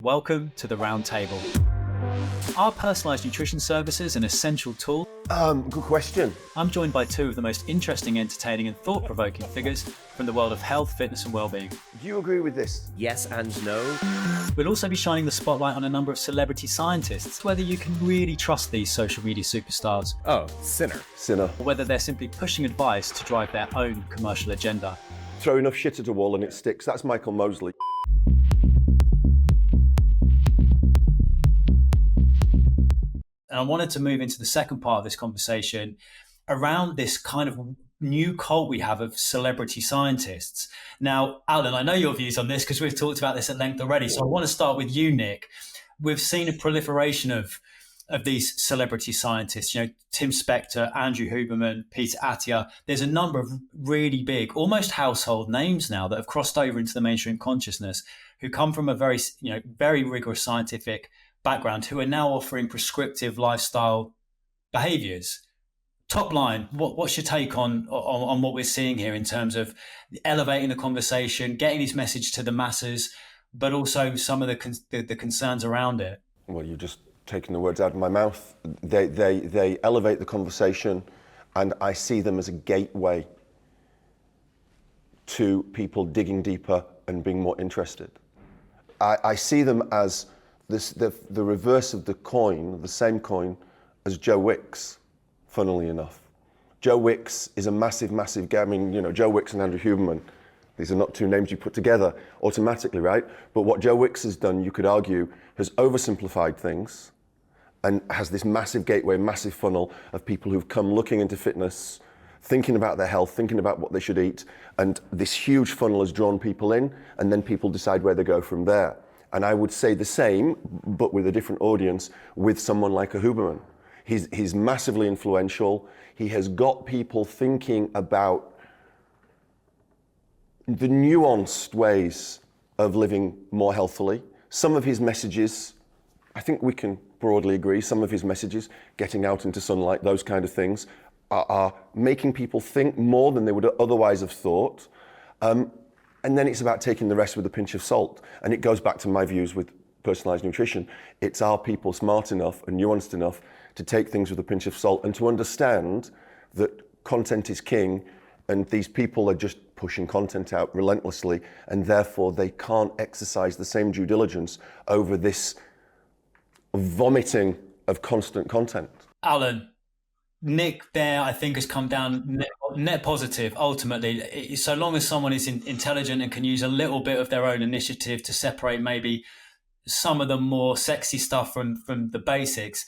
Welcome to the Roundtable. Are personalised nutrition services an essential tool? Good question. I'm joined by two of the most interesting, entertaining and thought-provoking figures from the world of health, fitness and well-being. Do you agree with this? Yes and no. We'll also be shining the spotlight on a number of celebrity scientists, whether you can really trust these social media superstars. Oh, sinner. Or whether they're simply pushing advice to drive their own commercial agenda. Throw enough shit at a wall and it sticks. That's Michael Mosley. And I wanted to move into the second part of this conversation around this kind of new cult we have of celebrity scientists. Now, Alan, I know your views on this because we've talked about this at length already. So I want to start with you, Nick. We've seen a proliferation of these celebrity scientists, Tim Spector, Andrew Huberman, Peter Attia. There's a number of really big, almost household names now that have crossed over into the mainstream consciousness, who come from a very rigorous scientific background, who are now offering prescriptive lifestyle behaviors. Top line, what's your take on what we're seeing here in terms of elevating the conversation, getting this message to the masses, but also some of the concerns around it? Well, you're just taking the words out of my mouth. They elevate the conversation, and I see them as a gateway to people digging deeper and being more interested. I see them as the reverse of the same coin as Joe Wicks, funnily enough. Joe Wicks is a massive guy. I mean, Joe Wicks and Andrew Huberman, these are not two names you put together automatically, right? But what Joe Wicks has done, you could argue, has oversimplified things and has this massive gateway, massive funnel of people who've come looking into fitness, thinking about their health, thinking about what they should eat, and this huge funnel has drawn people in, and then people decide where they go from there. And I would say the same, but with a different audience, with someone like a Huberman. He's massively influential. He has got people thinking about the nuanced ways of living more healthily. Some of his messages, I think we can broadly agree, some of his messages, getting out into sunlight, those kind of things, are making people think more than they would otherwise have thought. And then it's about taking the rest with a pinch of salt. And it goes back to my views with personalised nutrition. It's are people smart enough and nuanced enough to take things with a pinch of salt and to understand that content is king and these people are just pushing content out relentlessly, and therefore they can't exercise the same due diligence over this vomiting of constant content. Alan, Nick there, I think, has come down net positive, ultimately. So long as someone is intelligent and can use a little bit of their own initiative to separate maybe some of the more sexy stuff from the basics,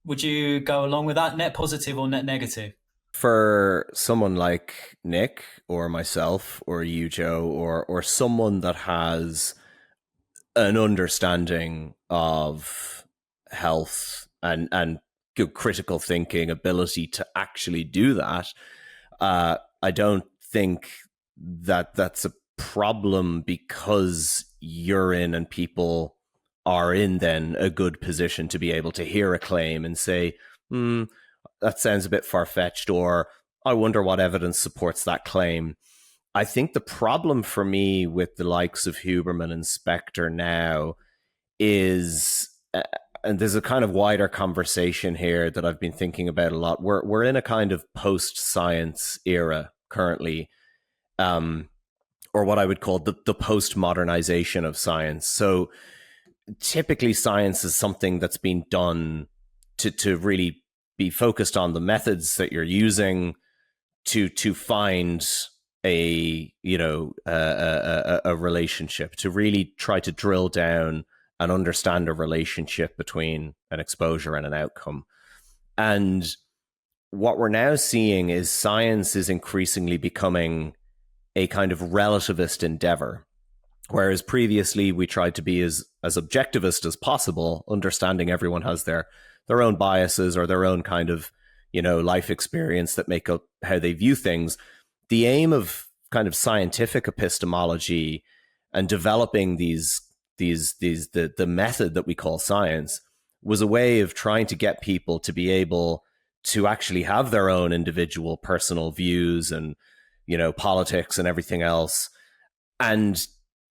would you go along with that? Net positive or net negative? For someone like Nick or myself or you, Joe, or someone that has an understanding of health and good critical thinking ability to actually do that, I don't think that that's a problem, because you're in and people are in then a good position to be able to hear a claim and say, that sounds a bit far-fetched, or I wonder what evidence supports that claim. I think the problem for me with the likes of Huberman and Spector now is, and there's a kind of wider conversation here that I've been thinking about a lot. We're in a kind of post-science era currently, or what I would call the post-modernization of science. So typically science is something that's been done to really be focused on the methods that you're using to find a relationship, to really try to drill down and understand a relationship between an exposure and an outcome. And what we're now seeing is science is increasingly becoming a kind of relativist endeavor, whereas previously we tried to be as objectivist as possible, understanding everyone has their own biases or their own kind of, life experience that make up how they view things. The aim of kind of scientific epistemology and developing the method that we call science was a way of trying to get people to be able to actually have their own individual personal views and, politics and everything else, and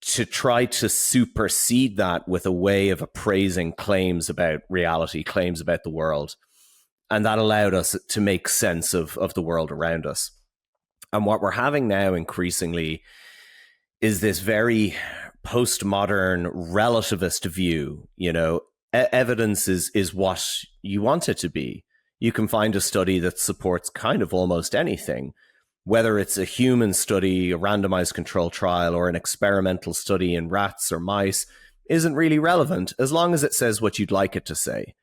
to try to supersede that with a way of appraising claims about reality, claims about the world. And that allowed us to make sense of the world around us. And what we're having now increasingly is this very postmodern relativist view. Evidence is what you want it to be. You can find a study that supports kind of almost anything, whether it's a human study, a randomized control trial, or an experimental study in rats or mice, isn't really relevant as long as it says what you'd like it to say.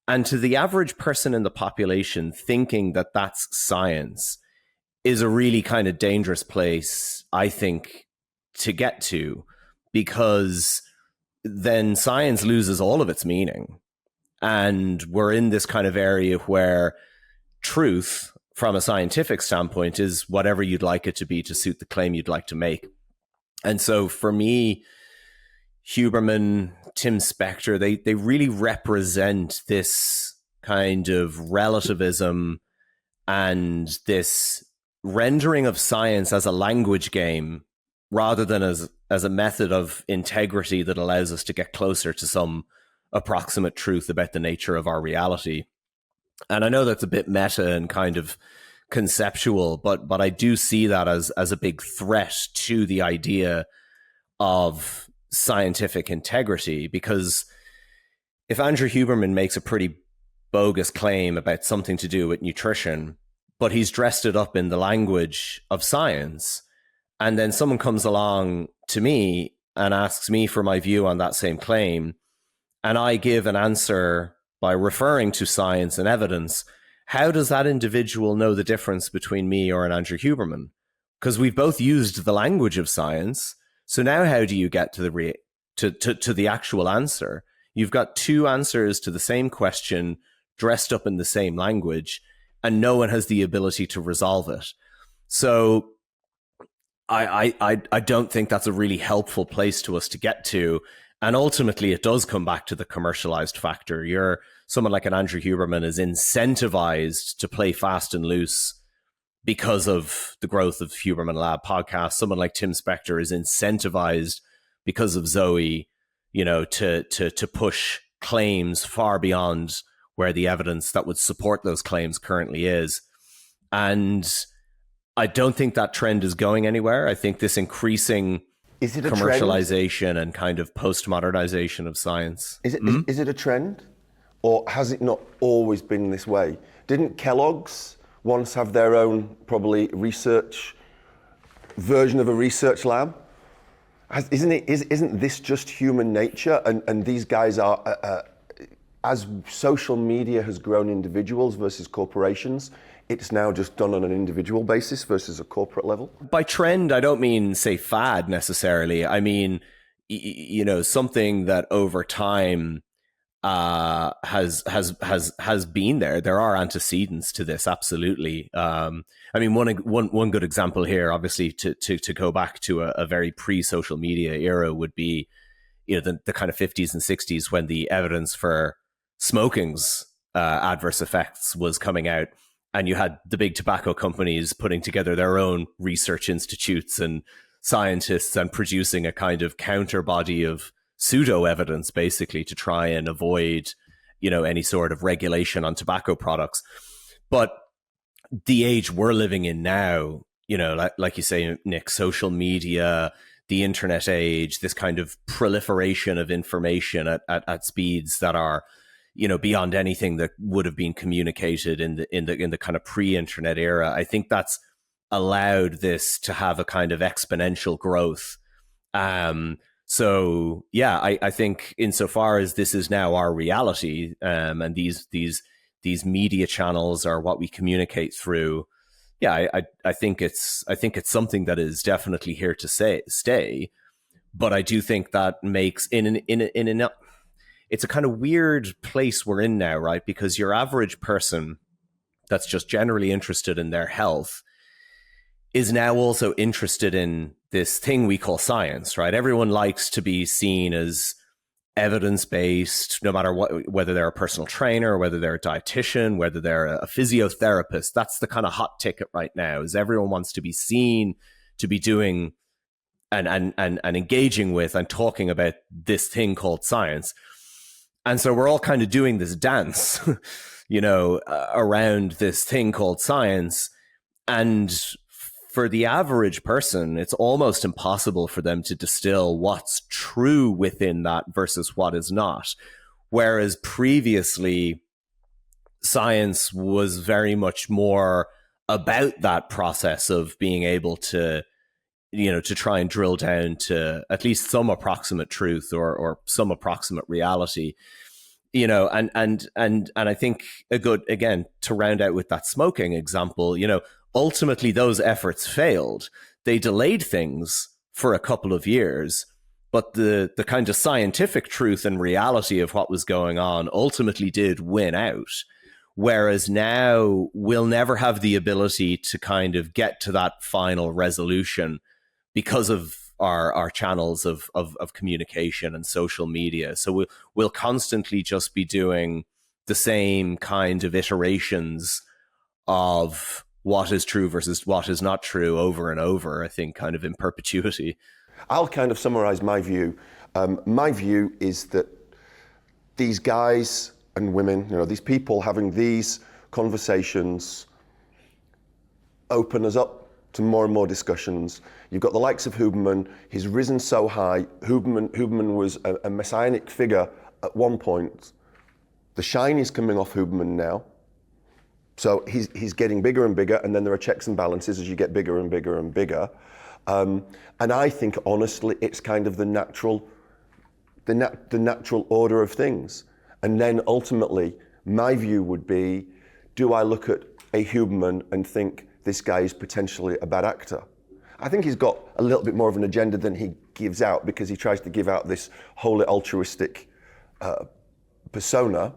And to the average person in the population, thinking that that's science is a really kind of dangerous place, I think, to get to, because then science loses all of its meaning. And we're in this kind of area where truth, from a scientific standpoint, is whatever you'd like it to be to suit the claim you'd like to make. And so for me, Huberman, Tim Spector, they really represent this kind of relativism and this rendering of science as a language game rather than as a method of integrity that allows us to get closer to some approximate truth about the nature of our reality. And I know that's a bit meta and kind of conceptual, but I do see that as a big threat to the idea of scientific integrity, because if Andrew Huberman makes a pretty bogus claim about something to do with nutrition, but he's dressed it up in the language of science, and then someone comes along to me and asks me for my view on that same claim, and I give an answer by referring to science and evidence, how does that individual know the difference between me or an Andrew Huberman? Because we've both used the language of science. So now how do you get to the actual answer? You've got two answers to the same question dressed up in the same language, and no one has the ability to resolve it. So I don't think that's a really helpful place to us to get to. And ultimately, it does come back to the commercialized factor. Someone like an Andrew Huberman is incentivized to play fast and loose because of the growth of Huberman Lab podcast. Someone like Tim Spector is incentivized because of Zoe, to push claims far beyond where the evidence that would support those claims currently is. And I don't think that trend is going anywhere. I think this increasing commercialization and kind of postmodernization of science. Is it a trend? Or has it not always been this way? Didn't Kellogg's once have their own, probably, research version of a research lab? Isn't this just human nature? And these guys are, as social media has grown individuals versus corporations, it's now just done on an individual basis versus a corporate level? By trend, I don't mean, say, fad necessarily. I mean, something that over time has been there. There are antecedents to this, absolutely. I mean, one good example here, obviously, to go back to a very pre-social media era would be, the kind of 50s and 60s when the evidence for smoking's adverse effects was coming out. And you had the big tobacco companies putting together their own research institutes and scientists and producing a kind of counter body of pseudo evidence, basically, to try and avoid, any sort of regulation on tobacco products. But the age we're living in now, like you say, Nick, social media, the internet age, this kind of proliferation of information at speeds that are, beyond anything that would have been communicated in the kind of pre-internet era. I think that's allowed this to have a kind of exponential growth. So yeah, I think insofar as this is now our reality, and these media channels are what we communicate through. Yeah, I think it's something that is definitely here to stay. But I do think that makes it's a kind of weird place we're in now, right? Because your average person that's just generally interested in their health is now also interested in this thing we call science, right? Everyone likes to be seen as evidence-based, no matter whether they're a personal trainer, whether they're a dietitian, whether they're a physiotherapist. That's the kind of hot ticket right now, is everyone wants to be seen to be doing and engaging with and talking about this thing called science. And so we're all kind of doing this dance, around this thing called science. And for the average person, it's almost impossible for them to distill what's true within that versus what is not. Whereas previously, science was very much more about that process of being able to, to try and drill down to at least some approximate truth or some approximate reality, and I think a good, again, to round out with that smoking example, ultimately those efforts failed. They delayed things for a couple of years, but the kind of scientific truth and reality of what was going on ultimately did win out. Whereas now we'll never have the ability to kind of get to that final resolution because of our channels of communication and social media. So we'll constantly just be doing the same kind of iterations of what is true versus what is not true over and over, I think, kind of in perpetuity. I'll kind of summarize my view. My view is that these guys and women, these people having these conversations open us up to more and more discussions. You've got the likes of Huberman. He's risen so high. Huberman was a messianic figure at one point. The shine is coming off Huberman now. So he's getting bigger and bigger, and then there are checks and balances as you get bigger and bigger and bigger. And I think, honestly, it's kind of the natural order of things. And then ultimately, my view would be, do I look at a Huberman and think this guy is potentially a bad actor? I think he's got a little bit more of an agenda than he gives out, because he tries to give out this wholly altruistic persona.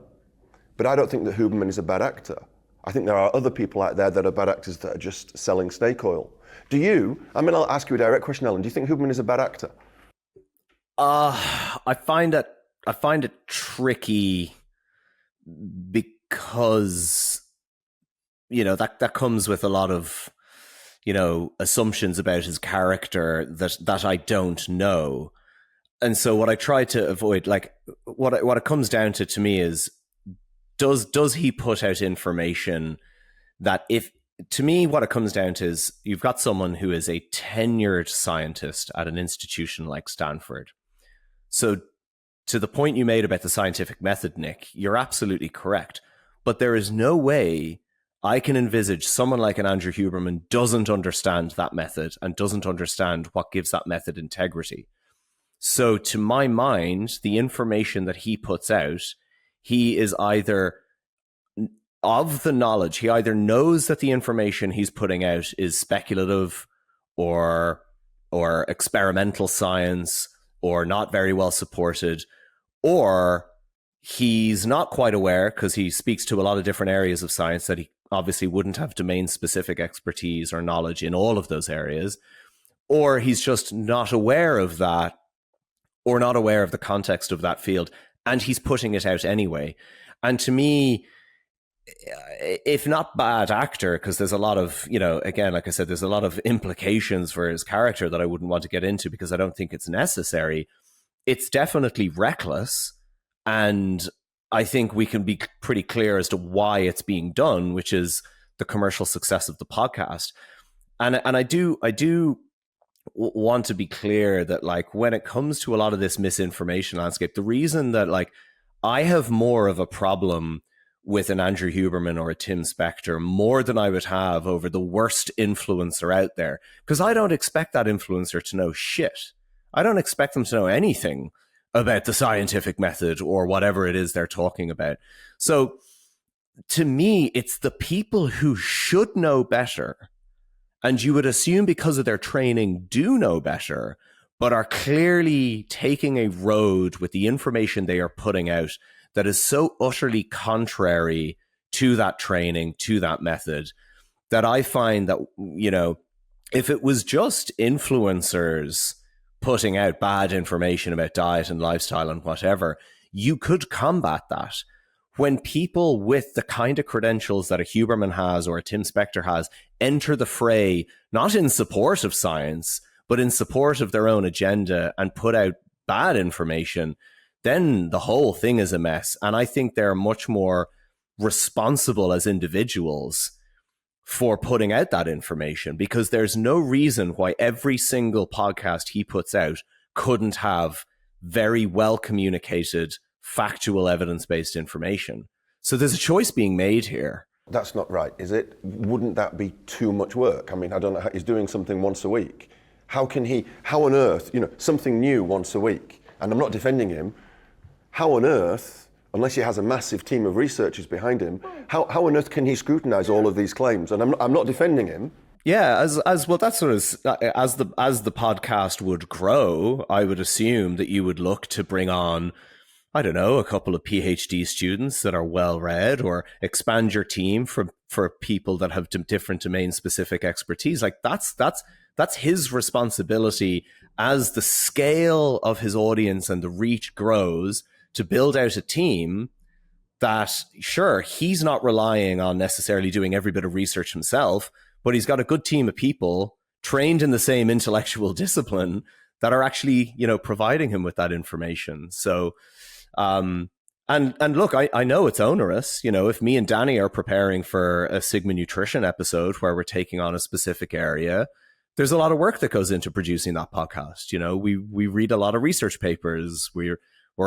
But I don't think that Huberman is a bad actor. I think there are other people out there that are bad actors that are just selling snake oil. Do you? I'll ask you a direct question, Alan. Do you think Huberman is a bad actor? I find it tricky because, that comes with a lot of, assumptions about his character that I don't know. And so what I try to avoid, like what it comes down to me is, does he put out information that to me, what it comes down to is you've got someone who is a tenured scientist at an institution like Stanford. So to the point you made about the scientific method, Nick, you're absolutely correct. But there is no way I can envisage someone like an Andrew Huberman doesn't understand that method and doesn't understand what gives that method integrity. So to my mind, the information that he puts out, he is either of the knowledge, he either knows that the information he's putting out is speculative or experimental science or not very well supported, or he's not quite aware because he speaks to a lot of different areas of science that he obviously wouldn't have domain-specific expertise or knowledge in all of those areas, or he's just not aware of that or not aware of the context of that field, and he's putting it out anyway. And to me, if not bad actor, because there's a lot of, again, like I said, there's a lot of implications for his character that I wouldn't want to get into because I don't think it's necessary. It's definitely reckless. And I think we can be pretty clear as to why it's being done, which is the commercial success of the podcast. And I do want to be clear that, like, when it comes to a lot of this misinformation landscape, the reason that, like, I have more of a problem with an Andrew Huberman or a Tim Spector more than I would have over the worst influencer out there, because I don't expect that influencer to know shit. I don't expect them to know anything about the scientific method or whatever it is they're talking about. So to me, it's the people who should know better, and you would assume because of their training do know better, but are clearly taking a road with the information they are putting out that is so utterly contrary to that training, to that method, that I find that, if it was just influencers putting out bad information about diet and lifestyle and whatever, you could combat that. When people with the kind of credentials that a Huberman has or a Tim Spector has enter the fray, not in support of science, but in support of their own agenda and put out bad information, then the whole thing is a mess. And I think they're much more responsible as individuals for putting out that information, because there's no reason why every single podcast he puts out couldn't have very well communicated, factual, evidence-based information. So there's a choice being made here. That's not right, is it? Wouldn't that be too much work? I mean, I don't know how he's doing something once a week. How on earth, something new once a week, and I'm not defending him, how on earth, unless he has a massive team of researchers behind him, how on earth can he scrutinize all of these claims? And I'm not defending him. Yeah, as well, that's sort of as the podcast would grow, I would assume that you would look to bring on, I don't know, a couple of PhD students that are well read, or expand your team for people that have different domain specific expertise. Like that's his responsibility as the scale of his audience and the reach grows, to build out a team that, sure, he's not relying on necessarily doing every bit of research himself, but he's got a good team of people trained in the same intellectual discipline that are actually, providing him with that information. So, and look, I know it's onerous. If me and Danny are preparing for a Sigma Nutrition episode where we're taking on a specific area, there's a lot of work that goes into producing that podcast. We read a lot of research papers. We're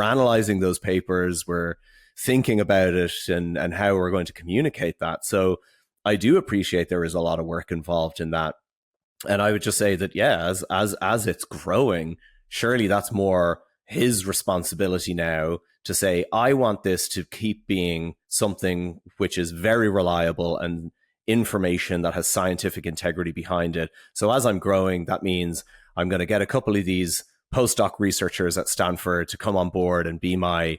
analyzing those papers. We're thinking about it and how we're going to communicate that. So I do appreciate there is a lot of work involved in that. And I would just say that, yeah, as it's growing, surely that's more his responsibility now to say, I want this to keep being something which is very reliable and information that has scientific integrity behind it. So as I'm growing, that means I'm going to get a couple of these postdoc researchers at Stanford to come on board and be my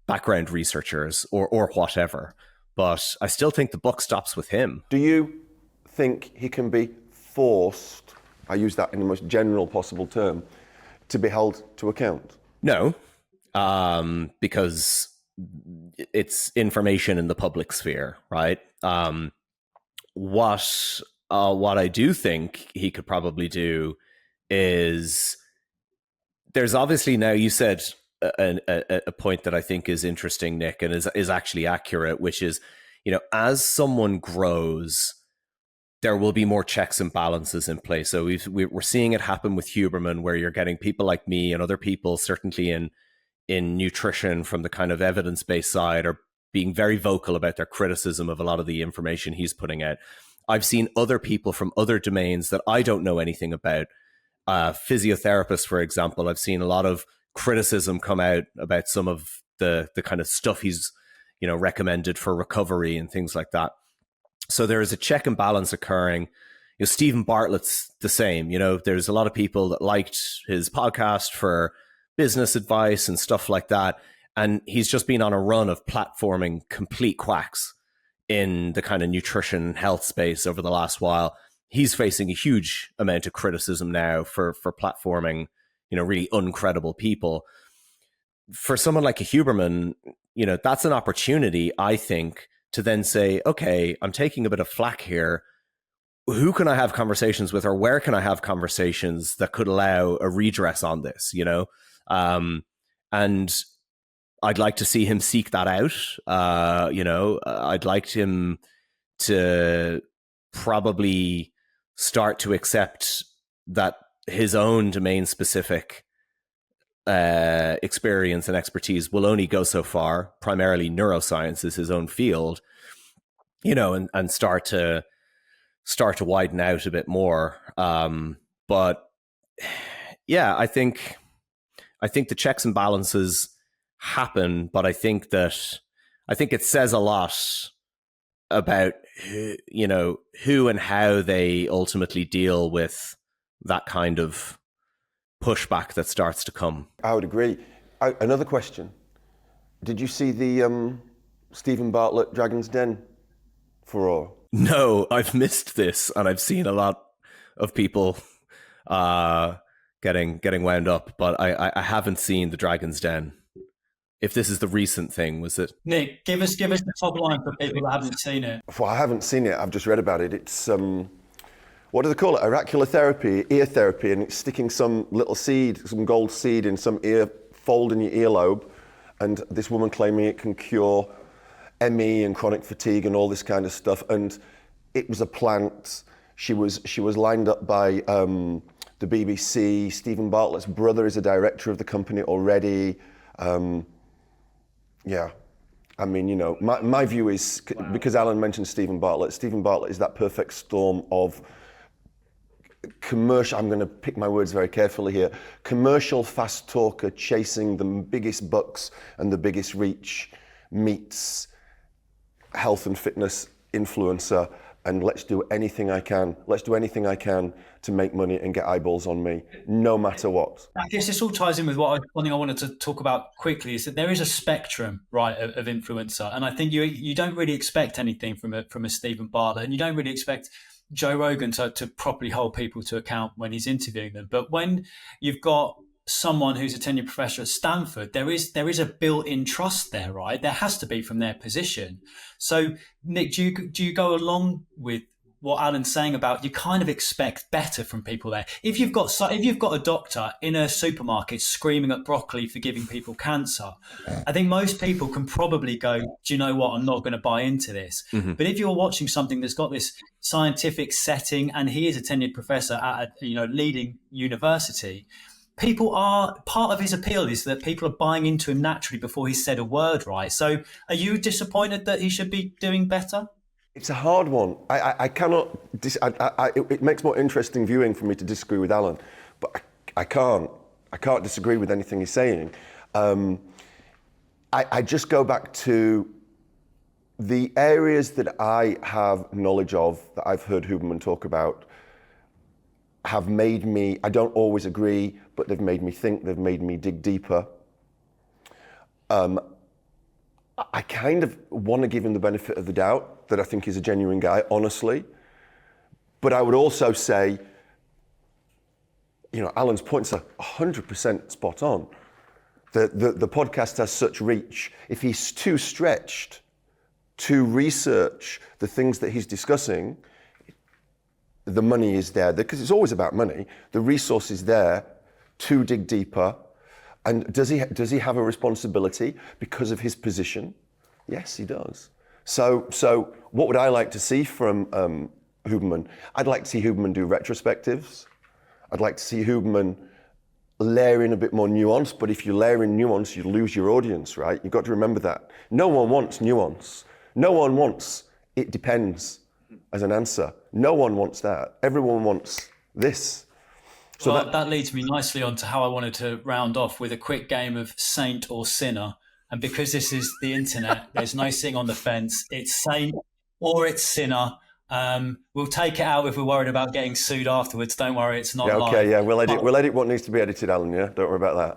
background researchers or whatever. But I still think the buck stops with him. Do you think he can be forced, I use that in the most general possible term, to be held to account? No, because it's information in the public sphere, right? What I do think he could probably do is, there's obviously now, you said a point that I think is interesting, Nick, and is actually accurate, which is, as someone grows, there will be more checks and balances in place. So we're seeing it happen with Huberman, where you're getting people like me and other people, certainly in nutrition from the kind of evidence-based side, are being very vocal about their criticism of a lot of the information he's putting out. I've seen other people from other domains that I don't know anything about. Physiotherapists, for example, I've seen a lot of criticism come out about some of the kind of stuff he's, recommended for recovery and things like that. So there is a check and balance occurring. Stephen Bartlett's the same. There's a lot of people that liked his podcast for business advice and stuff like that. And he's just been on a run of platforming complete quacks in the kind of nutrition and health space over the last while. He's facing a huge amount of criticism now for platforming, really uncredible people. For someone like a Huberman, that's an opportunity, I think, to then say, okay, I'm taking a bit of flack here. Who can I have conversations with, or where can I have conversations that could allow a redress on this, and I'd like to see him seek that out. I'd like him to probably start to accept that his own domain specific experience and expertise will only go so far. Primarily neuroscience is his own field, and start to widen out a bit more. But yeah, I think the checks and balances happen, but I think it says a lot about who and how they ultimately deal with that kind of pushback that starts to come. I would agree. Another question. Did you see the Stephen Bartlett Dragon's Den furore? No, I've missed this, and I've seen a lot of people getting wound up, but I haven't seen the Dragon's Den. If this is the recent thing, was it? Nick, give us the top line for people that haven't seen it. Well, I haven't seen it. I've just read about it. It's what do they call it? Oracular therapy, ear therapy, and it's sticking some little seed, some gold seed in some ear fold in your earlobe, and this woman claiming it can cure ME and chronic fatigue and all this kind of stuff. And it was a plant. She was lined up by the BBC. Stephen Bartlett's brother is a director of the company already. Yeah. I mean, you know, my view is, because Alan mentioned Stephen Bartlett is that perfect storm of commercial, I'm going to pick my words very carefully here, commercial fast talker chasing the biggest bucks and the biggest reach meets health and fitness influencer, and let's do anything I can to make money and get eyeballs on me, no matter what. I guess this all ties in with one thing I wanted to talk about quickly, is that there is a spectrum, right, of influencer. And I think you don't really expect anything from a Stephen Bartlett, and you don't really expect Joe Rogan to properly hold people to account when he's interviewing them. But when you've got someone who's a tenured professor at Stanford, there is a built-in trust there, right? There has to be, from their position. So, Nick, do you go along with what Alan's saying about you kind of expect better from people there? If you've got a doctor in a supermarket screaming at broccoli for giving people cancer, I think most people can probably go, do you know what? I'm not going to buy into this. Mm-hmm. But if you're watching something that's got this scientific setting, and he is a tenured professor at a leading university, people are, part of his appeal is that people are buying into him naturally before he's said a word, right? So are you disappointed that he should be doing better? It's a hard one. I cannot, it makes more interesting viewing for me to disagree with Alan, but I can't disagree with anything he's saying. I just go back to the areas that I have knowledge of, that I've heard Huberman talk about, have made me, I don't always agree, but they've made me think, they've made me dig deeper. I kind of want to give him the benefit of the doubt that I think he's a genuine guy, honestly. But I would also say, Alan's points are 100% spot on. The podcast has such reach. If he's too stretched to research the things that he's discussing, the money is there, because it's always about money. The resource is there to dig deeper. And does he have a responsibility because of his position? Yes, he does. So what would I like to see from Huberman? I'd like to see Huberman do retrospectives. I'd like to see Huberman layer in a bit more nuance, but if you layer in nuance, you lose your audience, right? You've got to remember that. No one wants nuance. No one wants it depends as an answer. No one wants that. Everyone wants this. So well, that leads me nicely on to how I wanted to round off with a quick game of saint or sinner. And because this is the internet, there's no sitting on the fence. It's saint or it's sinner. We'll take it out if we're worried about getting sued afterwards. Don't worry, it's not live. Okay, yeah, we'll edit what needs to be edited, Alan. Yeah, don't worry about that.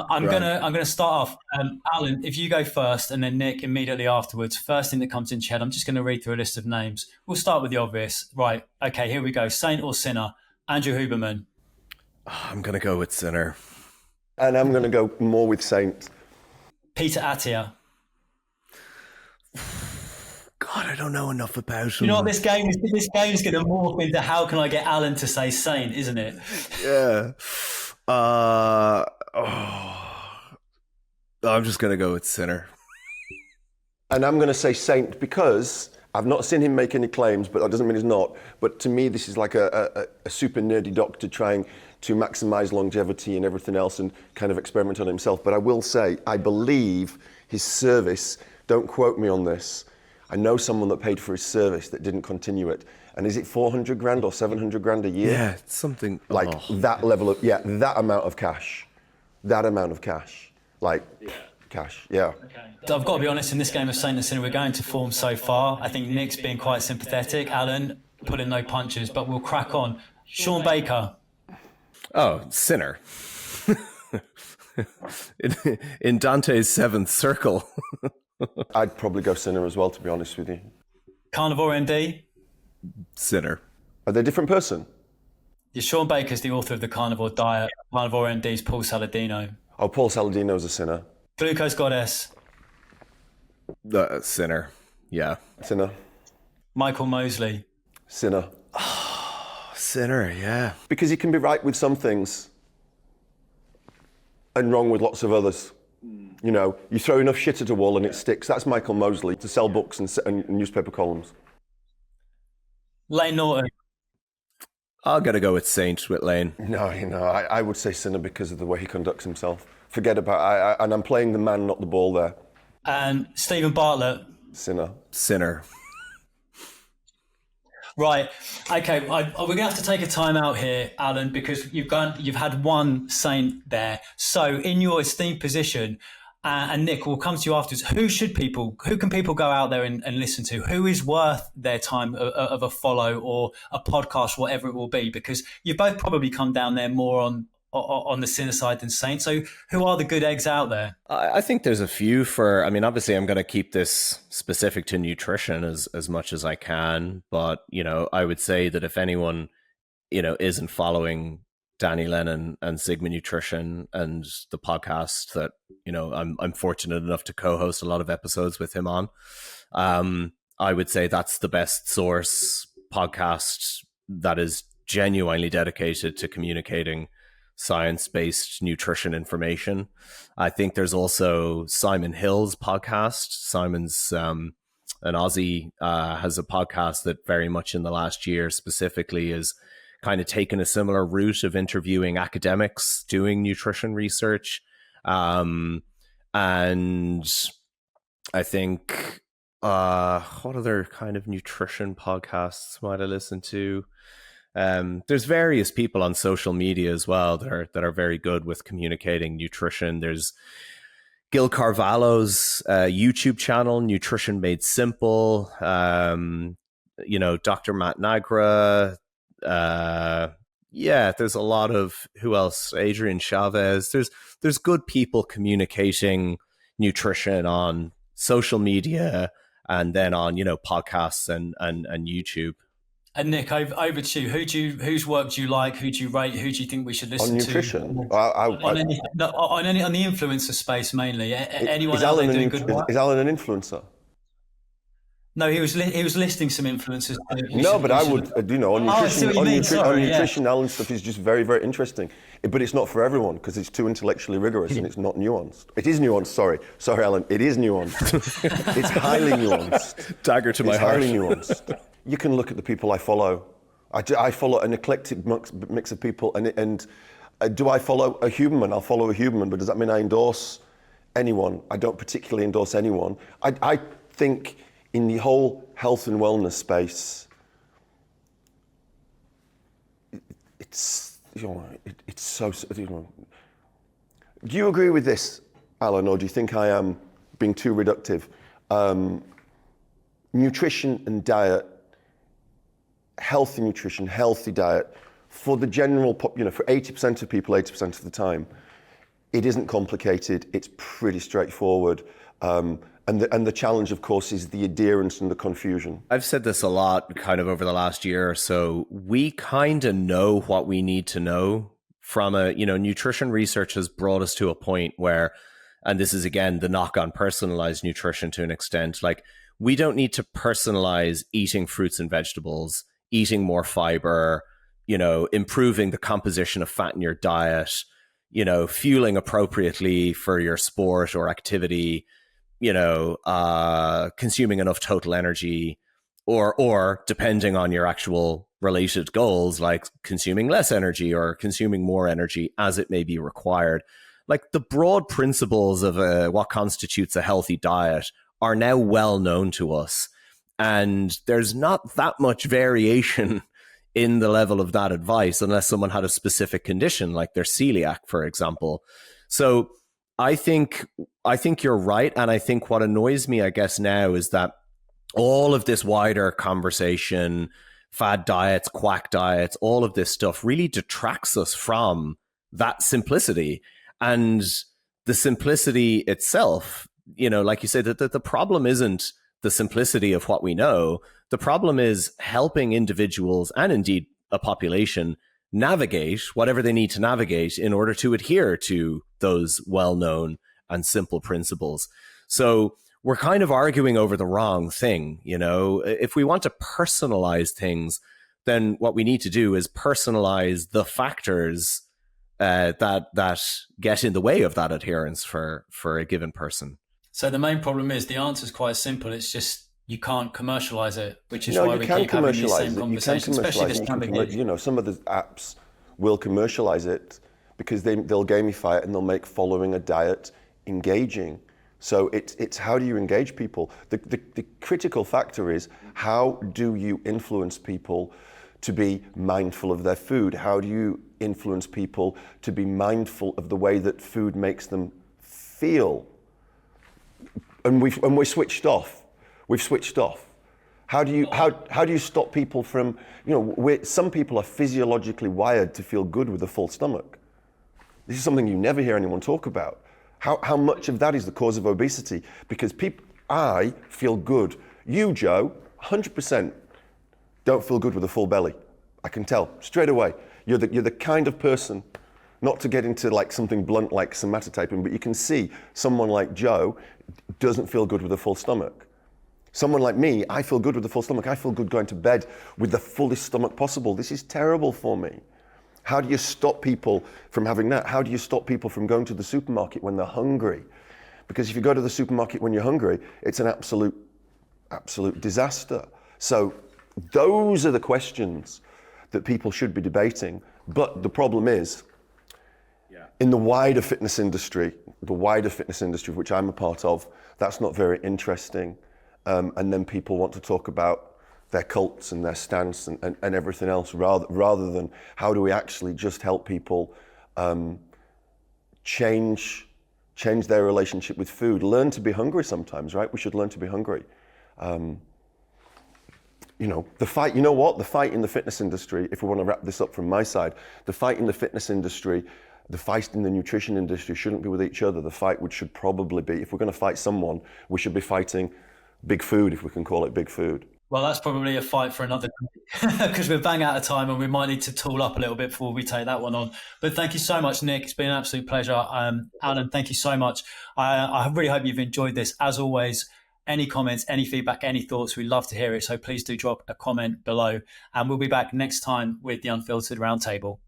I'm gonna start off. Alan, if you go first, and then Nick immediately afterwards. First thing that comes into your head, I'm just going to read through a list of names. We'll start with the obvious. Right? Okay, here we go. Saint or sinner? Andrew Huberman. I'm going to go with sinner. And I'm going to go more with saint. Peter Attia. God, I don't know enough about him. You know what, this game is going to morph into how can I get Alan to say saint, isn't it? Yeah. I'm just going to go with sinner. And I'm going to say saint because I've not seen him make any claims, but that doesn't mean he's not. But to me, this is like a super nerdy doctor trying to maximize longevity and everything else and kind of experiment on himself. But I will say, I believe his service, don't quote me on this, I know someone that paid for his service that didn't continue it. And is it 400 grand or 700 grand a year? Yeah, it's something. Like that level of, that amount of cash. Cash, yeah. Okay. I've got to be honest, in this game of saint and sinner, we're going to form so far. I think Nick's being quite sympathetic. Alan pulling no punches, but we'll crack on. Shawn Baker. Oh, sinner. in Dante's seventh circle. I'd probably go sinner as well, to be honest with you. Carnivore MD. Sinner. Are they a different person? Yeah, Shawn Baker's the author of the Carnivore Diet. Carnivore MD's Paul Saladino. Oh, Paul Saladino's a sinner. Glucose Goddess. Sinner. Yeah. Sinner. Michael Mosley. Sinner. Sinner, yeah. Because he can be right with some things and wrong with lots of others. You know, you throw enough shit at a wall and it sticks. That's Michael Mosley, to sell books and newspaper columns. Layne Norton. I'll gotta go with Saint with Layne. No, I would say sinner because of the way he conducts himself. Forget about and I'm playing the man, not the ball there. And Stephen Bartlett. Sinner. Right. Okay. We're going to have to take a time out here, Alan, because you've had one saint there. So in your esteemed position, and Nick, we'll come to you afterwards. Who can people go out there and listen to? Who is worth their time of a follow or a podcast, whatever it will be? Because you've both probably come down there more on the sinner side than saint. So who are the good eggs out there? I think there's a few obviously I'm going to keep this specific to nutrition as much as I can. But, I would say that if anyone, isn't following Danny Lennon and Sigma Nutrition and the podcast that, I'm fortunate enough to co-host a lot of episodes with him on, I would say that's the best source podcast that is genuinely dedicated to communicating science-based nutrition information. I think there's also Simon Hill's podcast. Simon's an Aussie, has a podcast that very much in the last year specifically is kind of taken a similar route of interviewing academics doing nutrition research. And I think what other kind of nutrition podcasts might I listen to? There's various people on social media as well that are very good with communicating nutrition. There's Gil Carvalho's YouTube channel, Nutrition Made Simple. Dr. Matt Nagra. There's a lot of, who else? Adrian Chavez. There's good people communicating nutrition on social media and then on podcasts and YouTube. And Nick, over to you. Whose work do you like? Who do you rate? Who do you think we should listen to? On nutrition? On the influencer space mainly. Anyone out there doing good work? Is Alan an influencer? No, he was listing some influencers. I would, on nutrition, Alan's stuff is just very, very interesting. But it's not for everyone because it's too intellectually rigorous and it's not nuanced. It is nuanced, sorry, Alan, it is nuanced. It's highly nuanced. Dagger to my heart. It's highly nuanced. You can look at the people I follow. I follow an eclectic mix of people, and do I follow a Huberman? I'll follow a Huberman, but does that mean I endorse anyone? I don't particularly endorse anyone. I think in the whole health and wellness space, it's so. Do you agree with this, Alan, or do you think I am being too reductive? Nutrition and diet. Healthy nutrition, healthy diet, for the general for 80% of people, 80% of the time, it isn't complicated. It's pretty straightforward. And the challenge, of course, is the adherence and the confusion. I've said this a lot kind of over the last year or so. We kind of know what we need to know from nutrition research has brought us to a point where, and this is again, the knock on personalized nutrition to an extent, like we don't need to personalize eating fruits and vegetables, eating more fiber, improving the composition of fat in your diet, fueling appropriately for your sport or activity, consuming enough total energy, or depending on your actual related goals, like consuming less energy or consuming more energy as it may be required. Like the broad principles of what constitutes a healthy diet are now well known to us. And there's not that much variation in the level of that advice unless someone had a specific condition, like their celiac, for example. So I think you're right. And I think what annoys me, I guess, now is that all of this wider conversation, fad diets, quack diets, all of this stuff really detracts us from that simplicity. And the simplicity itself, like you said, that the problem isn't the simplicity of what we know. The problem is helping individuals and indeed a population navigate whatever they need to navigate in order to adhere to those well-known and simple principles. So we're kind of arguing over the wrong thing. If we want to personalize things, then what we need to do is personalize the factors that get in the way of that adherence for a given person. So the main problem is the answer is quite simple. It's just you can't commercialize it, which is why we keep having these same conversations, especially this time of year. You know, some of the apps will commercialize it because they'll gamify it and they'll make following a diet engaging. So it's how do you engage people? The critical factor is how do you influence people to be mindful of their food? How do you influence people to be mindful of the way that food makes them feel? And we're switched off. We've switched off. How do you stop people from, you know, some people are physiologically wired to feel good with a full stomach. This is something you never hear anyone talk about. How much of that is the cause of obesity? Because I feel good. You, Joe, 100% don't feel good with a full belly. I can tell straight away. You're the kind of person, not to get into like something blunt like somatotyping, but you can see someone like Joe doesn't feel good with a full stomach. Someone like me, I feel good with a full stomach. I feel good going to bed with the fullest stomach possible. This is terrible for me. How do you stop people from having that? How do you stop people from going to the supermarket when they're hungry? Because if you go to the supermarket when you're hungry, it's an absolute disaster. So those are the questions that people should be debating. But the problem is, in the wider fitness industry, which I'm a part of, that's not very interesting. And then people want to talk about their cults and their stance and everything else rather than how do we actually just help people change their relationship with food. Learn to be hungry sometimes, right? We should learn to be hungry. You know, the fight in the fitness industry, if we want to wrap this up from my side, the fight in the fitness industry, the fight in the nutrition industry shouldn't be with each other. The fight should probably be, if we're going to fight someone, we should be fighting big food, if we can call it big food. Well, that's probably a fight for another because we're bang out of time and we might need to tool up a little bit before we take that one on. But thank you so much, Nick. It's been an absolute pleasure. Alan, thank you so much. I really hope you've enjoyed this. As always, any comments, any feedback, any thoughts, we'd love to hear it. So please do drop a comment below. And we'll be back next time with the Unfiltered Roundtable.